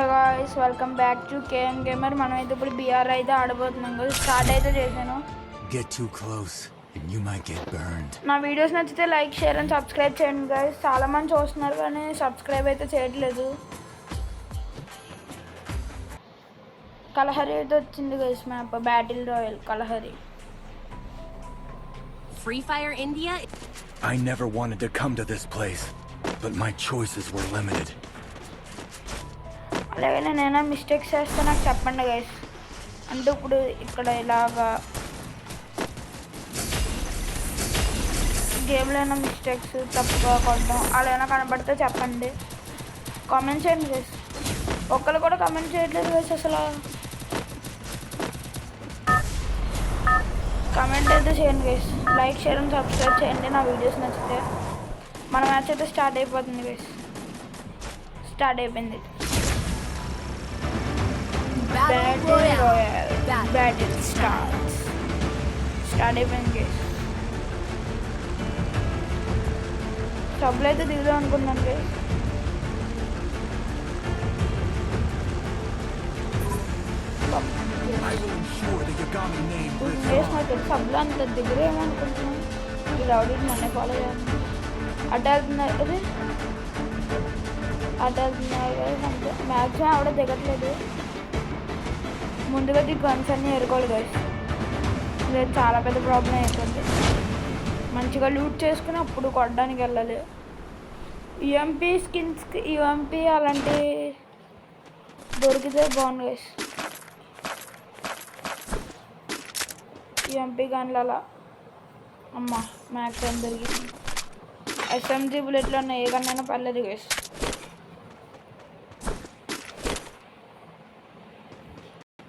Guys welcome back to KM gamer. మనమైతే ఇప్పుడు BR అయితే ఆడబోతున్నాం కదా. స్టార్ట్ అయితే చేశాను. Get too close and you might get burned. నా వీడియోస్ నచ్చితే లైక్ షేర్ అండ్ సబ్స్క్రైబ్ చేయండి గాయ్స్. చాలా మంది చూస్తున్నారు కానీ సబ్స్క్రైబ్ అయితే చేయట్లేదు. కలహరి అయితే వచ్చింది guys. Map battle royal Kalahari. Free Fire India. I never wanted to come to this place, but my choices were limited. అలాగే నేనైనా మిస్టేక్స్ చేస్తే నాకు చెప్పండి గైస్. అంటే ఇప్పుడు ఇక్కడ ఇలాగా గేమ్లో అయినా మిస్టేక్స్ తప్పుగా కొట్టడం అలా అయినా కనబడితే చెప్పండి. కామెంట్ చేయండి గైస్. ఒక్కరు కూడా కామెంట్ చేయట్లేదు గైస్. అసలు కామెంట్ అయితే చేయండి guys. Like share and subscribe చేయండి నా వీడియోస్ నచ్చితే. మన మ్యాచ్ అయితే స్టార్ట్ అయిపోతుంది గైస్. స్టార్ట్ అయిపోయింది. Battle starts. స్టార్ట్ అయిపోయింది గైస్. సబ్లో అయితే దిగుదాం అనుకున్నాను గైస్. నాకు సబ్లో అంత దిగురు ఏమనుకుంటున్నాను. ఈ రౌడీ నన్నే ఫాలో చేయాలి. అటు వెళ్తున్నారు అది అటు వెళ్తున్నారు గైస్. అంతే మ్యాక్సిమం ఆవిడ దిగట్లేదు. ముందుగా గన్స్ అన్నీ ఎరుకోవాలి గైస్. లేదు చాలా పెద్ద ప్రాబ్లం అయిపోతుంది. మంచిగా లూట్ చేసుకుని అప్పుడు కొట్టడానికి వెళ్ళాలి. యూఎంపీ స్కిన్స్కి యూఎంపీ అలాంటివి దొరికితే బాగుంది గైస్. యూఎంపీ గన్లు అలా అమ్మ మ్యాక్స్ అని దొరికింది. ఎస్ఎంజీ బుల్లెట్లు ఉన్న ఏ గన్నైనా పర్లేదు గైస్.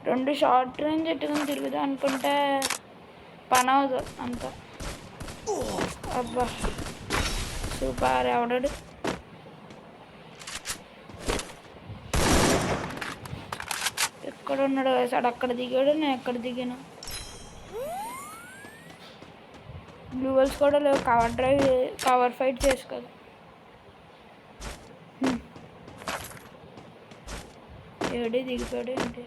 రెండు షార్ట్ రేంజ్ ఎట్టుకుని తిరుగుదా అనుకుంటే పని అవుతుంది అంత. అబ్బా సూపర్. ఎవడాడు ఎక్కడ ఉన్నాడు సార్? అక్కడ దిగాడు, నేను ఎక్కడ దిగాను. బ్లూ వెల్స్ కూడా లేవు. కవర్ ఫైట్ చేసుకోదు. ఏడి దిగిపోయాడు ఏంటి?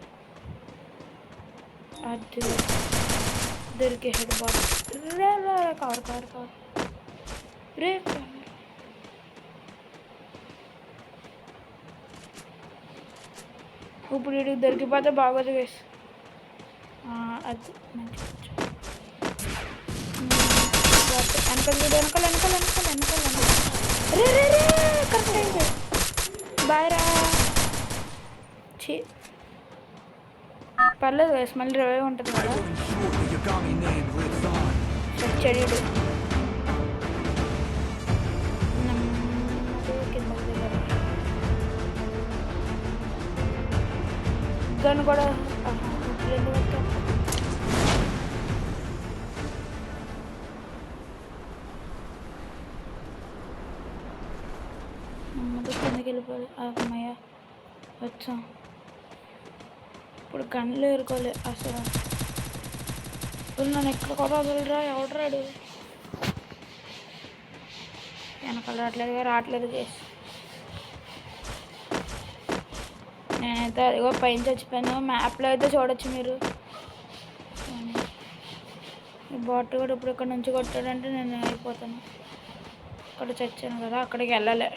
అది దొరికే head ball. Cover cover cover రే. ఇప్పుడు వీడికి దొరికిపోతే బాగోదు వేసి. అది మంచి వెనకాల వెనకాల వెనకాల వెనకాల వెనకాల రే రే రే కరెక్ట్ అయింది. బాయ్ రా. పర్లేదు వేసి మళ్ళీ రివైవ్ ఉంటుంది కదా. చెడు గన్ కూడా కిందకి వెళ్ళిపోయి అమ్మయ్య వచ్చాం. ఇప్పుడు గన్లు ఎరుకోలే అసలు. నన్ను ఎక్కడ కూడా వదలరా. ఎవడరాడు వెనకాల రావట్లేదు కేసు. నేనైతే అదిగో పైన చచ్చిపోయాను. మ్యాప్లో అయితే చూడొచ్చు మీరు. ఈ బాట్ కూడా ఇప్పుడు ఇక్కడ నుంచి కొట్టాడంటే నేను అయిపోతాను. ఇక్కడ చచ్చాను కదా, అక్కడికి వెళ్ళలే.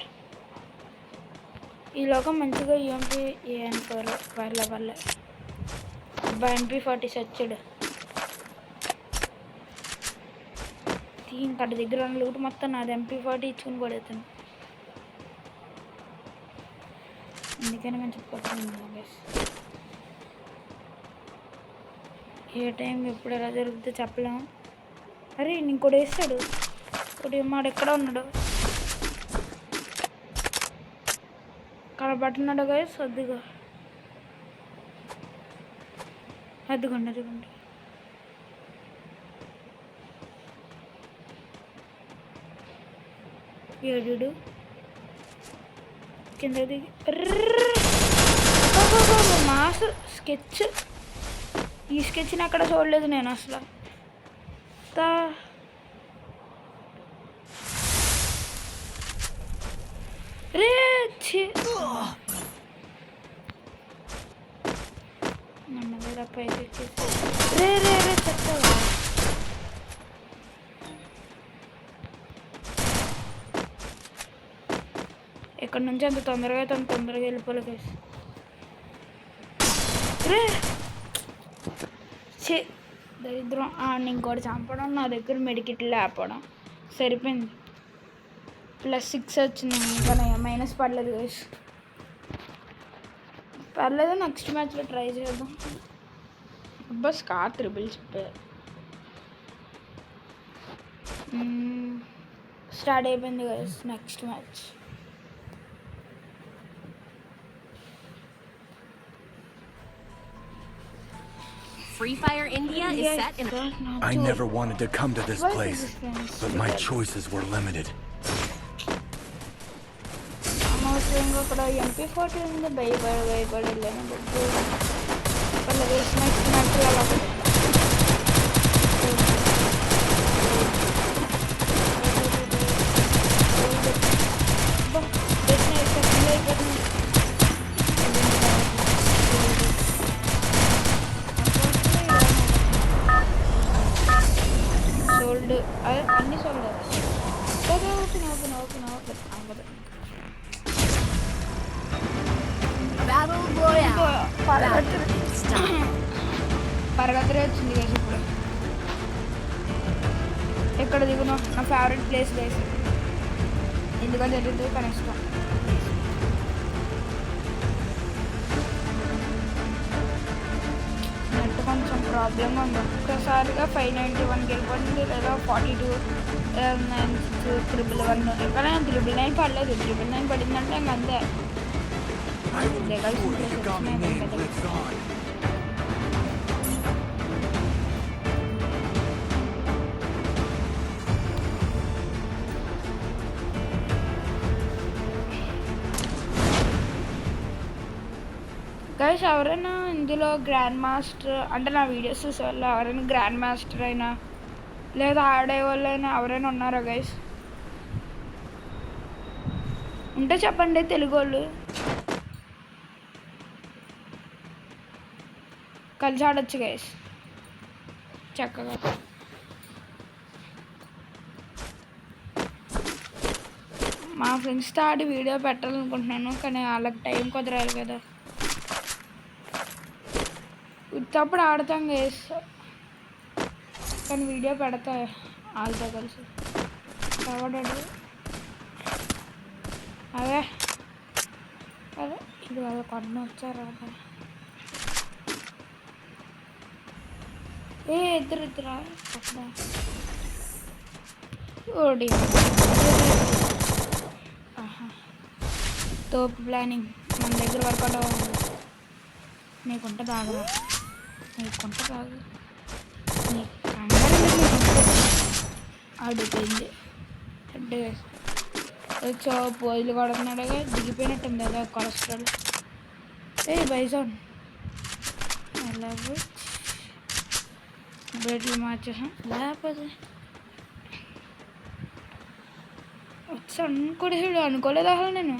ఈ లోకం మంచిగా యూఎంపీ ఏ అనుకోరు. పర్లే MP40 చచ్చాడు. ఇంకటి దగ్గర ఉన్న లూట్ మొత్తం నాది. MP40 ఇచ్చుకుని కొడతాను. అందుకని మేము చెప్పుకోవట్లేదు. ఏ టైం ఎప్పుడు ఎలా జరుగుతుందో చెప్పలేము. అరే ఇంకోటి వేస్తాడు. ఒకటి మాడు ఎక్కడ ఉన్నాడు కనబడుతున్నాడు గైస్. అదిగోండి ఏడు కింద దిగి మాస్ స్కెచ్. ఈ స్కెచ్ని అక్కడ చూడలేదు నేను అసలు. రే నెమ్మదిగా పైకి ఎక్కేసి రే రే రే చెప్తావా ఇక్కడ నుంచి అంత తొందరగా వెళ్ళిపోలే గైస్ రే చే దరిద్రం ఇంకోటి చంపడం నా దగ్గర మెడికిట్లు లేపడం సరిపోయింది +6 వచ్చింది ఇంకా మైనస్ పడలేదు గైస్ పర్లేదు నెక్స్ట్ మ్యాచ్లో ట్రై చేద్దాం బస్ కార్ త్రిబుల్ చెప్పారు స్టార్ట్ అయిపోయింది guys next match Free Fire India is set in. I never wanted to come to this place, but my choices were limited. అనవసరంగా ఇక్కడ MP40 ఉంది భయపడి వెళ్ళాను వాళ్ళ వేసిన నెక్స్ట్ మ్యాచ్ అలా సోల్డ్ అన్ని సోల్డ్ ఓపెన్ Battle Royale. పరగతిరే వచ్చింది గైస్ ఇప్పుడు ఎక్కడ దిగునా నా ఫేవరెట్ ప్లేస్ గైస్ ఎందుకంటే తెలియదు కానీ ఇష్టం నెట్ కొంచెం ప్రాబ్లంగా ఉంది ఒక్కసారిగా 591 వెళ్ళిపోతుంది లేదా 42 9 6 111 ఇంకా 999 పడలేదు 999 పడిందంటే ఇంక అంతే I will ensure the Yagami name lives on. Guys ఎవరైనా ఇందులో గ్రాండ్ మాస్టర్ అంటే నా వీడియోస్ చూసే వాళ్ళు ఎవరైనా గ్రాండ్ మాస్టర్ అయినా లేదా ఆడే వాళ్ళైనా ఎవరైనా ఉన్నారా గైస్ ఉంటే చెప్పండి తెలుగు వాళ్ళు కలిసి ఆడొచ్చు గైస్ చక్కగా మా ఫ్రెండ్స్తో ఆడి వీడియో పెట్టాలనుకుంటున్నాను కానీ వాళ్ళకి టైం కుదరాలి కదా ఉత్తప్పుడు ఆడతాం గైస్ కానీ వీడియో పెడతా వాళ్ళతో కలిసి ఎవడాడు అదే అదే ఇది వాళ్ళ కొన్న వచ్చారు ఇద్దరు ఓడి తోపు ప్లానింగ్ మన దగ్గర వర్కౌట్ అవ్వాలి నీకుంటే బాగా నీకుంటే బాగా నీ అడిపోయింది అంటే పోజులు కొడుతున్నాడుగా దిగిపోయినట్టుంది కదా కొలెస్ట్రాల్ బైజాన్ ఎలా బ్రెడ్లు మార్చేసాం లేకపోతే వచ్చి అనుకోడు అనుకోలేదు అసలు నేను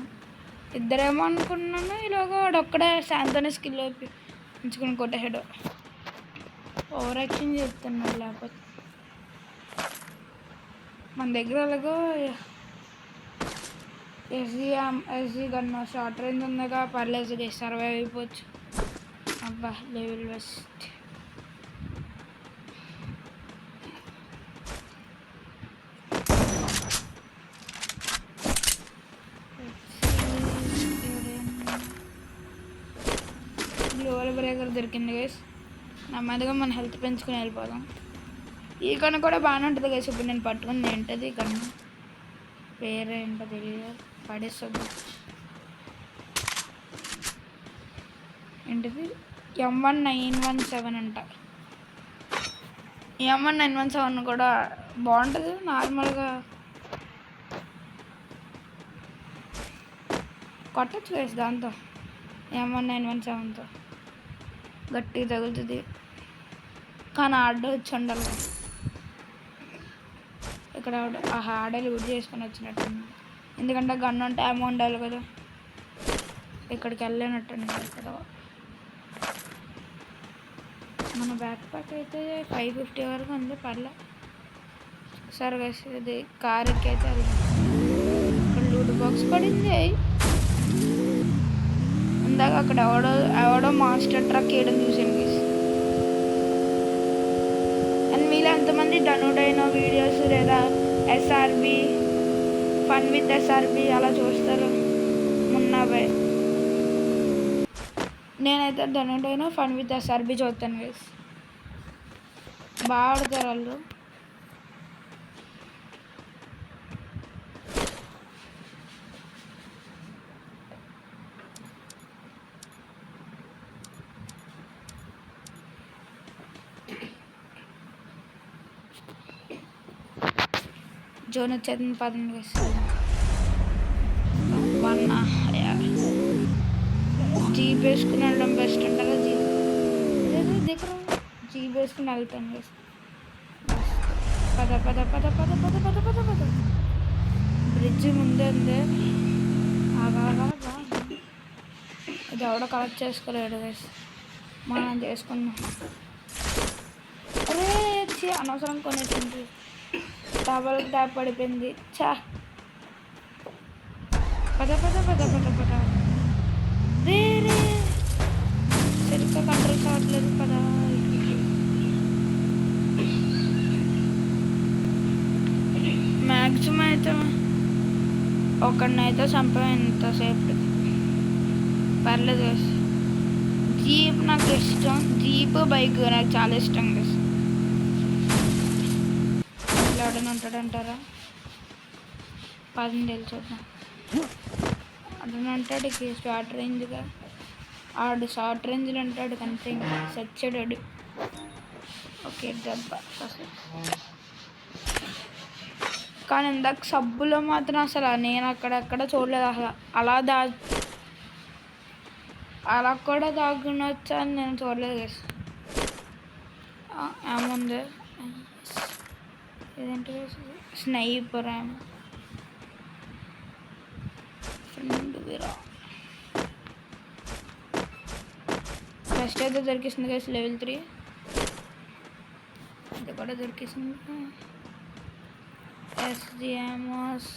ఇద్దరేమో అనుకున్నాను ఇలాగ వాడొక్కడే శాంతోనే స్కిల్ ఉంచుకుని కొట్టేసాడు ఓవర్ యాక్షన్ చేస్తున్నాడు లేకపోతే మన దగ్గర అలాగో ఎస్జీ కన్నా షార్ట్ రేంజ్ ఉందిగా పర్లేదు సర్వైవ్ అయిపోవచ్చు అబ్బా లెవెల్ బెస్ట్ గ్లోవల్ బ్రేకర్ దొరికింది గైస్ నెమ్మదిగా మన హెల్త్ పెంచుకుని వెళ్ళిపోదాం ఈ కన్ను కూడా బాగానే ఉంటుంది గైస్ ఇప్పుడు నేను పట్టుకుని ఏంటది కన్ను పేరేంటో తెలియదు పడేస్తుంది ఏంటిది M1917 అంట M1917 కూడా బాగుంటుంది నార్మల్గా కొట్టచ్చు గైస్ దాంతో M1917తో గట్టిగా తగులుతుంది కానీ ఆడవచ్చు ఉండాలి ఇక్కడ ఆడే లూట్ చేసుకొని వచ్చినట్టు ఎందుకంటే గన్ ఉంటే ఏమో ఉండాలి కదా ఇక్కడికి వెళ్ళినట్టు ఇక్కడ మన బ్యాక్ ప్యాక్ అయితే 550 వరకు ఉంది, పర్లే. సరే గైస్, ఇది కార్ ఎక్కైతే ఇక్కడ లూట్ బాక్స్ పడింది. ఇందాక అక్కడ ఎవడో మాస్టర్ ట్రక్ వేయడం చూసాను గైస్. అండ్ మీలో ఎంతమంది డైనో వీడియోస్ లేదా ఎస్ఆర్బి ఫన్ విత్ ఎస్ఆర్బి అలా చూస్తారు? మున్నాబాయ్, నేనైతే డైనో ఫన్ విత్ ఎస్ఆర్బి చూస్తాను గైస్. బాగా ఆడతారు వాళ్ళు. జోన్ వచ్చేది పదండి గైస్. జీప్ వేసుకుని వెళ్ళడం బెస్ట్ అంటారా? దగ్గర జీప్ వేసుకుని వెళ్తాను గైస్. పద పద పద పద పద పద పద పద. బ్రిడ్జ్ ముందే ఉంది. ఆగా ఇది ఎవడో కలెక్ట్ చేసుకోలేడు గైస్, మనం చేసుకున్నాం. అరే అనవసరం కొనేసింది. డబల్ ట్యాప్ పడిపోయింది. చా పద పద పద పద పద. రే సరిగ్గా కంట్రోల్ కావట్లేదు కదా. మ్యాక్సిమం అయితే ఒకడినైతే చంపాం ఎంతసేపు. పర్లేదు. జీప్ నాకు ఇష్టం, జీప్ బైక్ నాకు చాలా ఇష్టం. ఎవడైనా ఉంటాడంటారా? పదని తెలిచొద్దాం. అతను అంటాడు షార్ట్ రేంజ్గా, ఆడు షార్ట్ రేంజ్లో అంటాడు అంతే, ఇంకా సచ్చాడు. ఓకే దెబ్బ అసలు. కానీ ఇందాక సబ్బులో మాత్రం అసలు నేను అక్కడెక్కడ చూడలేదు అసలు. అలా కూడా దాగునొచ్చా అని నేను చూడలేదు గైస్. ఏముంది ఇదేంటి? స్నైపర్ ఏమో ఫ్రెండ్ వీరా. ఫస్ట్ అయితే దొరికిస్తుంది గైస్ లెవెల్ 3. ఇది కూడా దొరికిస్తుంది. ఎస్జిఎమోస్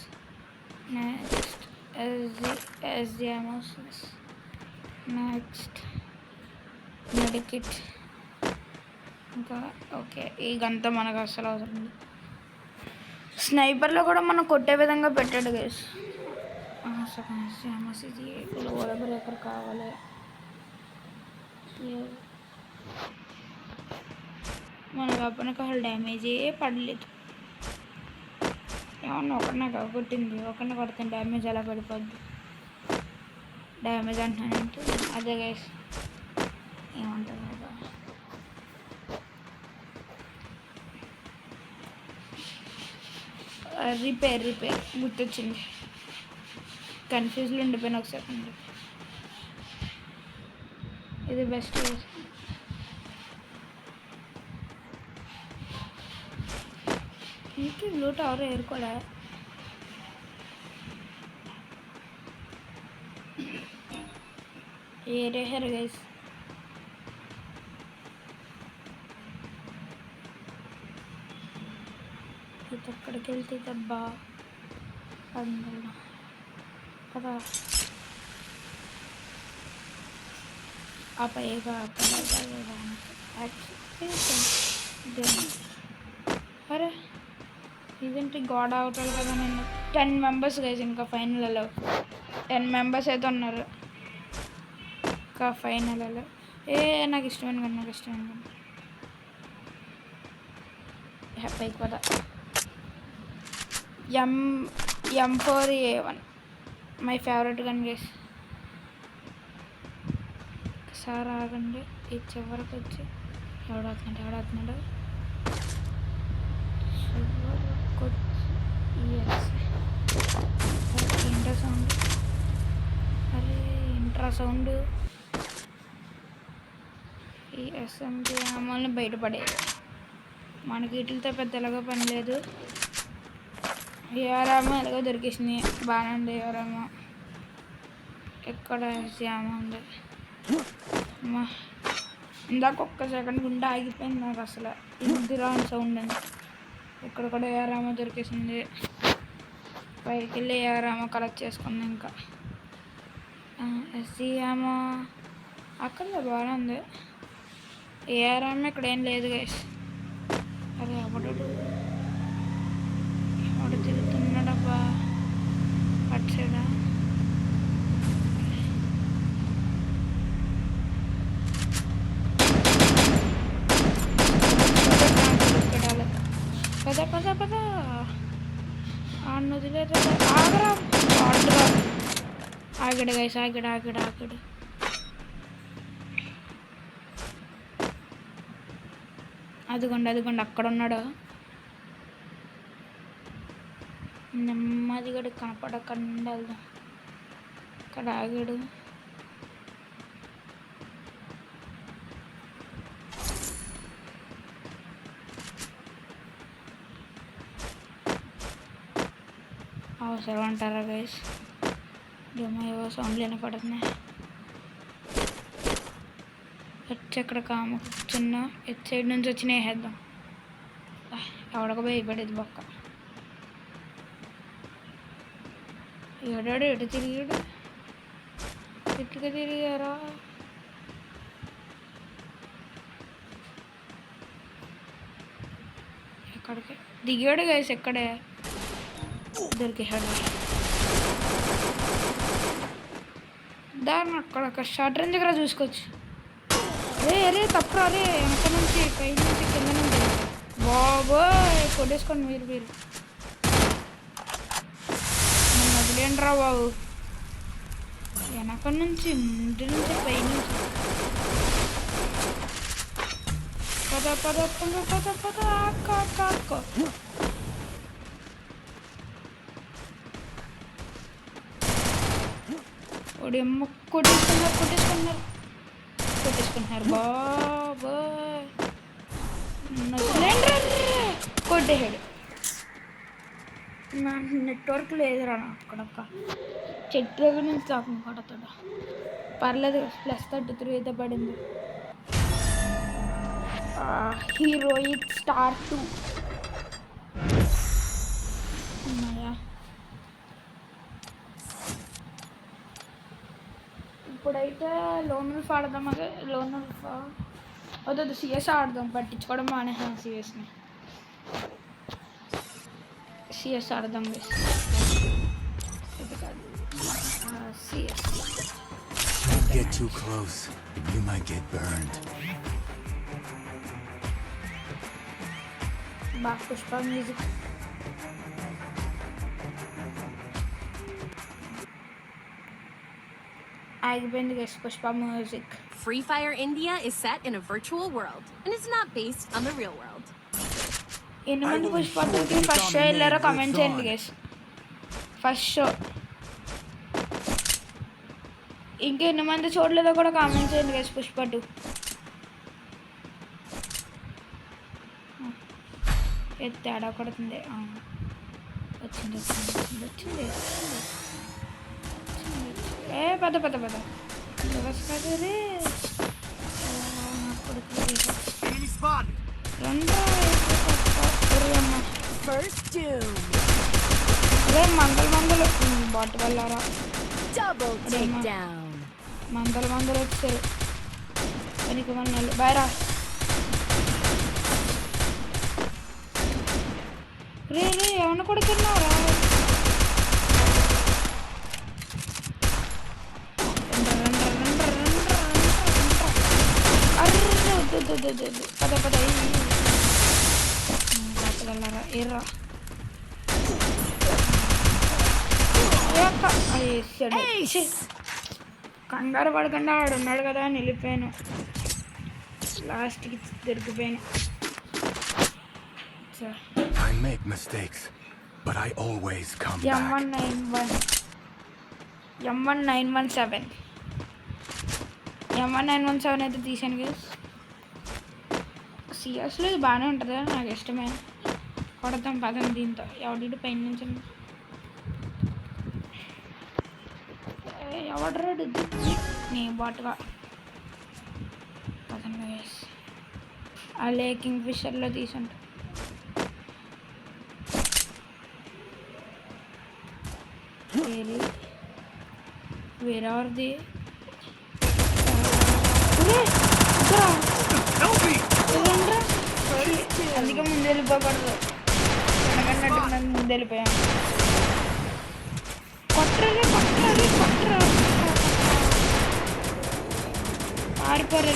నెక్స్ట్. ఎస్జిఎమోస్ నెక్స్ట్. మెడికిట్ ఇంకా. ఓకే, ఈ గంట మనకు అసలు అవసరం. స్నైపర్లో కూడా మనం కొట్టే విధంగా పెట్టాడు గైస్. ఇది ఓడ బ్రేకర్ కావాలి. మనకు అప్పటికి అసలు డ్యామేజే పడలేదు. ఏమన్నా ఒకటి నాకు కొట్టింది, ఒకరిని కొడితే డ్యామేజ్ ఎలా పడిపోద్ది? డ్యామేజ్ అంటున్నానంటే అదే గైస్. ఏమంటారు కదా, రిపేర్ గుర్తొచ్చింది. కన్ఫ్యూజ్లో ఉండిపోయిన ఒక సెకండ్. ఇది బెస్ట్. ఇంకే బ్లూ టవర్ ఎయిర్ కూడా ఏరేసారు గైస్. ఇది ఎక్కడికి వెళ్తే దెబ్బ కదా. ఆ పైగా అరే ఇదేంటి గోడ అవుతాడు కదా. నేను 10 మెంబర్స్ గైస్ ఇంకా ఫైనల్లో. 10 మెంబర్స్ అయితే ఉన్నారు ఇంకా ఫైనల్లో. నాకు ఇష్టమైన పైకి పద. M4A1 my favourite gun guys. ఒకసారి ఆగండి, ఈ చివరికి వచ్చి ఎవడవుతున్నాడు ఏంటో సౌండ్. అరే ఇంట్రా సౌండ్. ఈ ఎస్ఎంజీ అమల్ని బయటపడేది. మనకి వీటితో పెద్ద ఎలాగో పని లేదు. ఏఆర్ఏమో ఎలాగో దొరికేసింది, బాగానే ఉంది. ఏఆర్ఏమో ఎక్కడ జామ ఉంది. ఇందాక ఒక్క సెకండ్ గుండె ఆగిపోయింది నాకు అసలు ఇందిరా అని సౌండ్ అని. ఇక్కడ కూడా ఏఆరామో దొరికేసింది. పైకి వెళ్ళి ఏఆరామో కలెక్ట్ చేసుకుంది. ఇంకా ఎస్సీ ఏమో అక్కడ బాగానే ఉంది. ఏఆరామో ఇక్కడ ఏం లేదు గైస్. అరే ఎవడు తిరుగుతున్నాడబ్బా అటు సైడా. పద పద పద వదిలేదు. ఆగరా పాడుగా ఆగడు గైస్, ఆగడు. అదిగోండి అక్కడ ఉన్నాడు. నెమ్మదిగా కనపడకుండా వెళ్దాం. ఇక్కడ ఆగాడు. అవసరం అంటారా గైస్? ఏమో సౌండ్లు వినపడుతున్నాయి. వచ్చి అక్కడ కాము కూర్చున్న ఎట్ సైడ్ నుంచి వచ్చి వేసేద్దాం. ఎవడక భయపడేది బొక్క. ఏడాడు ఎటు తిరిగాడు? ఎట్టుగా తిరిగారా? ఎక్కడికి దిగాడు గైస్? ఎక్కడే దొరికేసాడు. దాన్ని అక్కడ షార్ట్ రేంజ్ దగ్గర చూసుకోవచ్చు. అరే తప్పురా, అరే వెనక నుంచి పై నుంచి కింద నుంచి బాబోయ్ కొట్టేసుకోండి మీరు వదిలేండిరా బాబు. వెనక నుంచి ముందు నుంచి పై నుంచి పద అక్క ఒడమ్మ కొట్టేసుకుంటున్నారు బాబోయ్. కొట్టేసాడు. నాకు నెట్వర్క్ లేదురా. అక్కడక్క చెట్టు దగ్గర నుంచి తాకం కొడతాడు. పర్లేదు +33 అయితే పడింది. హీరోయిక్ స్టార్ 2 ఉన్నాయా? ఇప్పుడైతే లోన్ ఉల్ఫ్ ఆడదాం. అదే లోన్ ఉల్ఫ్ వద్దు సిఎస్ ఆడదాం. పట్టించుకోవడం మానేసాం సిఎస్ని. సిఎస్ ఆడదాం CS. Get too close, you might get burned. బాగా పుష్ప మ్యూజిక్. ఆగిపోయింది guys Pushpa music. Free Fire India is set in a virtual world and is not based on the real world. ఎన్ని మంది పుష్ప 2కి first show వెళ్ళారో comment చేయండి guys. First show ఇంకా ఎన్ని మంది చూడలేదో కూడా కామెంట్ చేయండి గైస్. పుష్ప 2 తేడా కొడుతుంది. వచ్చింది పద అదే మందలు బాట్ వెళ్ళారా? మందలు వచ్చారు. పనికి మన్నాళ్ళు బాయ్రా. రే ఏమన్నా కొడుకున్నావురా? పద వెళ్ళారా? ఎర్రా కంగారు పడకుండా వాడు ఉన్నాడు కదా అని వెళ్ళిపోయాను. లాస్ట్కి దొరికిపోయాను. I make mistakes, but I always come back. M1917 అయితే తీసాను గైస్. సిఎస్లో ఇది బాగానే ఉంటుంది, నాకు ఇష్టమే. కొడతాం పదం దీంతో. ఎవడి పైన నుంచి ఎవడరాడు నీ బాటుగా పదండి guys. అలే కింగ్ ఫిషర్లో తీసుంటా. వేరే ఎవరిది అందుకే ముందు వెళ్ళిపోకూడదు. వెనకన్నట్టు ముందు వెళ్ళిపోయాను. కొట్టరా పారిపోరే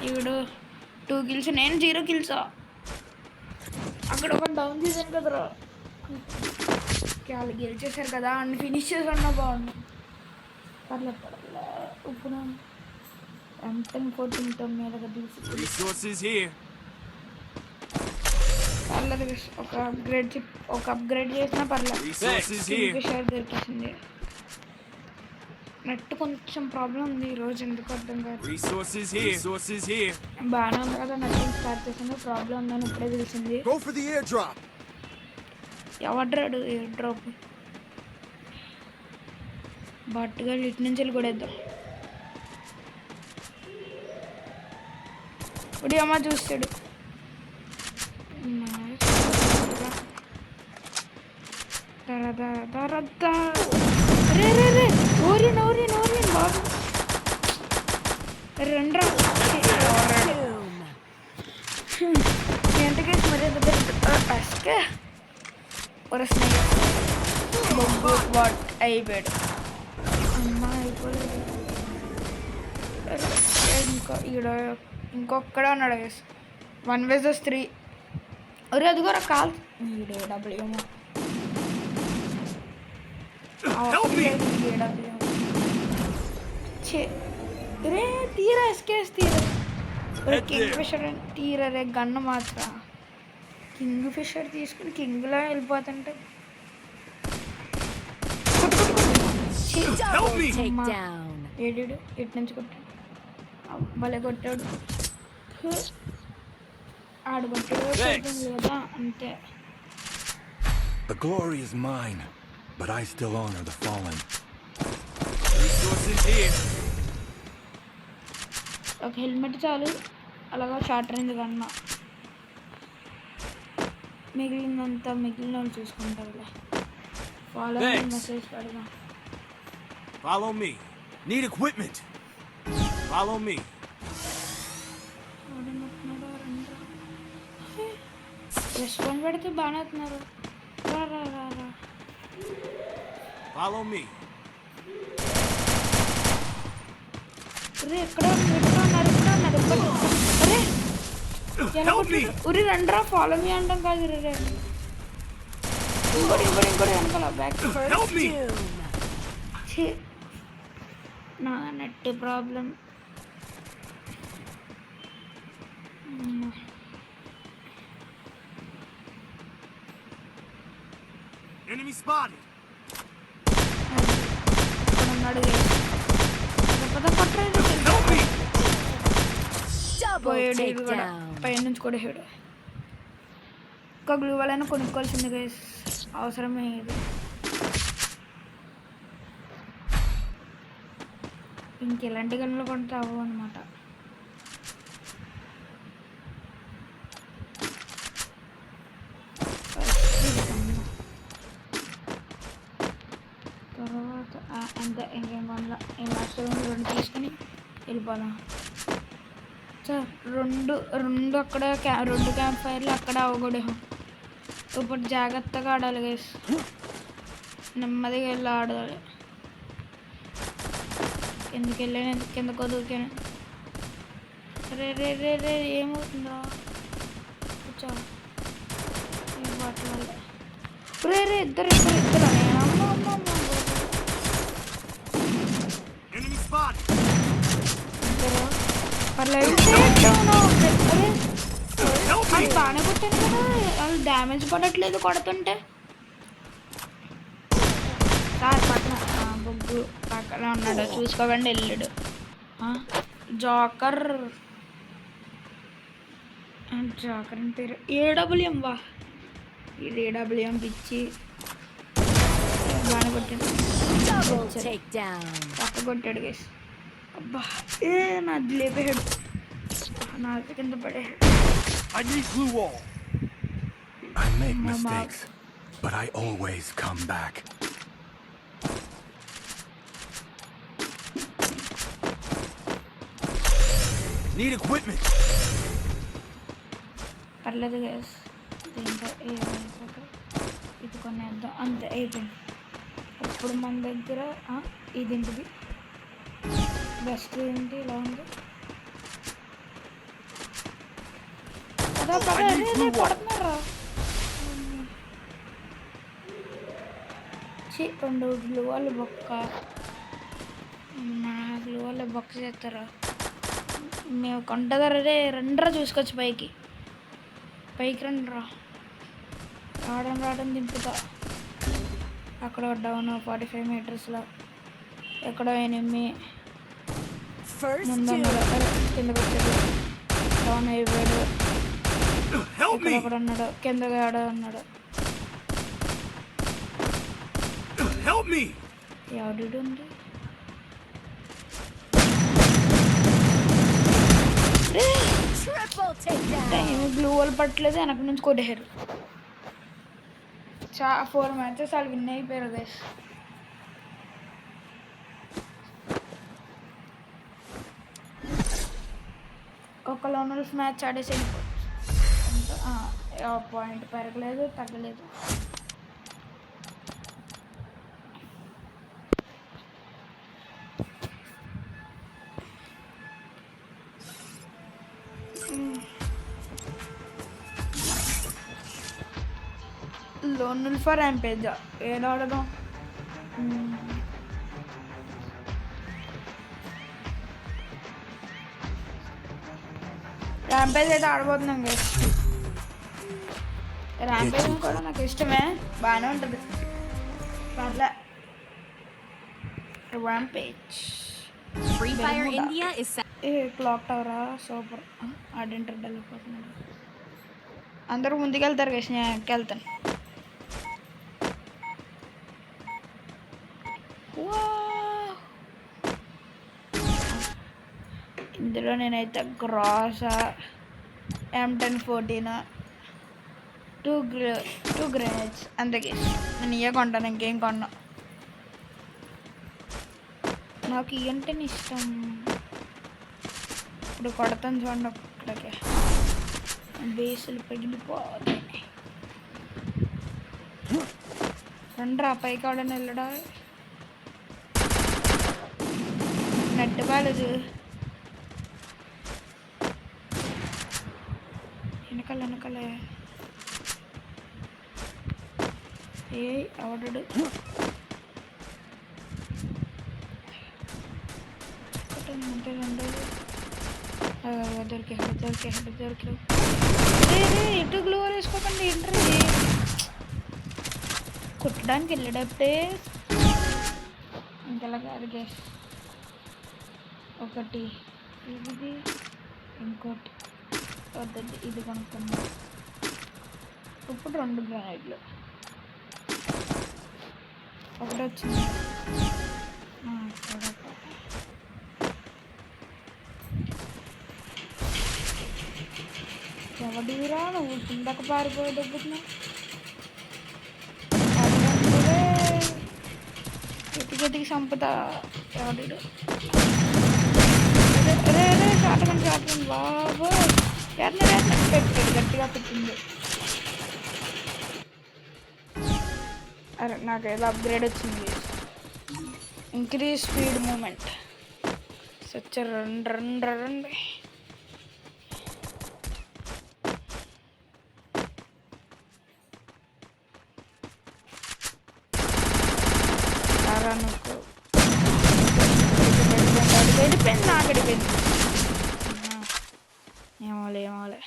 ఇప్పుడు 2 kills, నేను 0 kills. అక్కడ ఒక డౌన్ చేశాను కదరా, వాళ్ళు గెలిచేశారు కదా అని ఫినిష్ చేసి ఉన్నా బాగుంది. పర్లేదు ఇప్పుడు M10 14 మీదగా తీసి పర్లేదు. ఒక అప్గ్రేడ్ చేసినా పర్లేదు. షేర్ దొరికేసింది. నెట్ కొంచెం ప్రాబ్లం ఉంది ఈరోజు, ఎందుకు అర్థం కాదు. బాగానే ఉంది కదా, నెట్ స్టార్ట్ చేసింది, ప్రాబ్లం ఉందని ఇప్పుడే తెలిసింది. ఎవడ్రాడు ఎయిర్ డ్రాప్? బట్టుగా ఇటు నుంచి వెళ్ళి కొడేద్దాం. ఇప్పుడు అమ్మ చూస్తాడు. రే ఓరియన్ బాబు రెండ్రా ఎంతకేసి మరి వాట్ అయిపోయాడు. అమ్మా అయిపోలేదు. ఇంకొక్కడే ఉన్నాడు గేస్. 1 vs 3. ఒరే అది కూడా కాల్ డబ్ల్యూ రే తీరా ఎస్కేస్ తీరా. కింగ్ ఫిషర్ తీరా రే గన్ను మాత్రం. కింగ్ ఫిషర్ తీసుకుని కింగ్లో వెళ్ళిపోతుంటే ఏడు ఇటు నుంచి కొట్టాడు. భలే కొట్టాడు. ఆడు కొట్టాడు లేదా అంతే. The glory is mine, but I still honor the fallen. ఒక హెల్మెట్ చాలు, అలాగా షార్ట్ రేంజ్ కన్నా. మిగిలినంత మిగిలిన వాళ్ళు చూసుకుంటారులే. ఫాలో మెసేజ్ పెడదాం. Follow me. Need equipment. Follow me. Response పెడితే బాగానే అవుతున్నారు. రా Follow me. అరే ఎక్కడ ఉన్నారు? అరే ఎలా ఉరి రండ్రా. ఫాలో మీ అంటాం కాదు రే. ఇంకోటి వెనకాల బ్యాక్. నా నెట్ ప్రాబ్లం. Enemy spotted. ఉన్నాడు పై నుంచి కూడా హేడు. ఒక గ్లూ వాళ్ళైనా కొనుక్కోవాల్సింది గైస్, అవసరమే ఇది. ఇంకెలాంటి గన్నులు కొంటే అవ్వవు అనమాట. తర్వాత అంతే, ఇంకేం కొనలా. ఈ మాస్టర్ 2 తీసుకుని వెళ్ళిపోదాం సార్. రెండు అక్కడ 2 క్యాంప్ ఫైర్లు అక్కడ అవ్వకూడదు. ఇప్పుడు జాగ్రత్తగా ఆడాలి గైస్, నెమ్మదిగా వెళ్ళి ఆడాలి. ఎందుకు వెళ్ళాను, కిందకు దూకాను. రే రే రే రే ఏమవుతుందా? కూర్చో బాటిల్. రే రే ఇద్దరు బాగానే కొట్టాను కదా, వాళ్ళు డ్యామేజ్ పడట్లేదు కొడుతుంటే. సార్ పక్కన బొగ్గు పక్కన ఉన్నాడు, చూసుకోకండి వెళ్ళాడు. జోకర్ అని పేరు. AWM వా, ఇది AWM పిచ్చి. బాగానే కొట్టాడు. Double takedown. పక్క కొట్టాడు గైస్. అబ్బా ఏ నాది లేపేసాడు, నా కింద పడేసాడు. I need glue wall. I make Mama. mistakes, but I always come back. Need equipment. పర్లేదు గైస్, దీంట్లో ఇది కొనేద్దాం అంతే అయిపోయింది. ఇప్పుడు మన దగ్గర ఇదేంటిది బెస్ట్ ఏంటి ఇలా ఉంది కొడుతున్నారా. రెండు గ్లూ వాళ్ళు బొక్క, నా గ్లూ వాళ్ళు బొక్క చేస్తారా. మేము కొంటదరే రెండరా చూసుకోవచ్చు. పైకి రండిరా. రావడం దింపుతా. అక్కడ డౌన్ 45 మీటర్స్లో ఎక్కడో ఎనిమి ముందన్నాడు, కిందకి వచ్చాడు, డౌన్ అయిపోయాడు. ఎక్కడ ఉన్నాడు, కిందగా ఆడ ఉన్నాడు. ఎవడు ఉంది గ్లూ వాళ్ళు పట్టలేదు, వెనక నుంచి కొట్టేశారు. 4 మ్యాచెస్ వాళ్ళు విన్ అయిపోయారు గైస్. ఒక లోనల్స్ మ్యాచ్ ఆడేసి వెళ్ళిపోవచ్చు. పాయింట్ పెరగలేదు, తగ్గలేదు. లోన్ ఫర్ ర్యాంపేజ్ ఏదో ఆడదాం. ర్యాంపేజ్ అయితే ఆడబోతున్నాం కదా. ర్యాంపేజ్ కూడా నాకు ఇష్టమే, బాగానే ఉంటుంది. పర్లే. Rampage Free Fire India is set. Clock టవరా సూపర్. ఆడింటర్ వెళ్ళిపోతున్నాడు. అందరూ ముందుకెళ్తారు కదా, నేను వెనక్కి వెళ్తాను. ఇందులో నేనైతే గ్రాసా M1014 టూ గ్రెనేడ్స్ అందుకే నేను ఇవే కొంటాను, ఇంకేం కొన్నా. నాకు ఇవంటేనే ఇష్టం. ఇప్పుడు కొడతాను చూడండి అక్కడికి, బేసులు పగిలిపోతాయి. రండ్రా పైకి ఆడని వెళ్ళడా. నెట్ బాలేదు. వెనకాలే ఏ ఆడాడు. దొరికే ఎటు గ్లూ వేసుకోకండి. ఏంటంటే కుట్టడానికి వెళ్ళేటప్పుడే ఇంకెలా కాదు గ్యాస్. ఒకటి ఇది, ఇంకోటి వద్దండి, ఇది కొనుక్కున్నాం. ఇప్పుడు 2 గ్రానైట్లు ఒకటి వచ్చింది. ఎవడిరా నువ్వు కిందకు పారిపోయి దొబ్బుతున్నావు. గట్టికి చంపుతా. ఎవడు షాటన్ బాబు పెట్టాడు, గట్టిగా పెట్టింది. అరే నాకు ఏదో అప్గ్రేడ్ వచ్చింది. ఇంక్రీజ్ స్పీడ్ మూమెంట్ సచ్చ రండి. వెళ్ళిపోయింది, నాకు వెళ్ళిపోయింది. ఏమోలే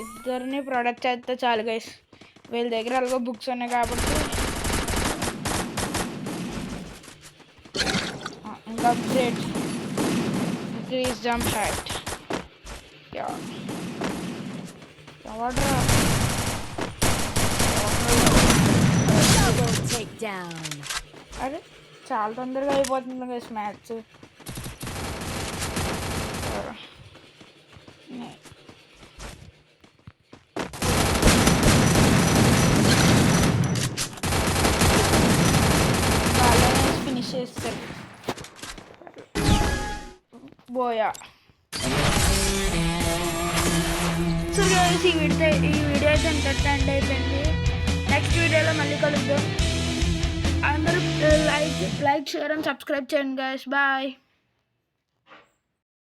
ఇద్దరిని ప్రొడక్ట్ చేస్తే చాలు గైస్. వీళ్ళ దగ్గర అలాగో బుక్స్ ఉన్నాయి కాబట్టి ఇంకా అప్గ్రేడ్ ఇంక్రీజ్ జంప్ హైట్. ఎవడ్రా Double takedown. అరే చాలా తొందరగా అయిపోతుంది గైస్ మ్యాచ్. వాళ్ళని ఫినిష్ చేస్తారు. బోయా. సో గైస్ ఈ వీడియో అయితే ఎంటర్టైన్ అయిపోయింది. నెక్స్ట్ వీడియోలో మళ్ళీ కలుద్దాం. అందరూ లైక్ షేర్ అండ్ సబ్స్క్రైబ్ చేయండి గైస్. బాయ్.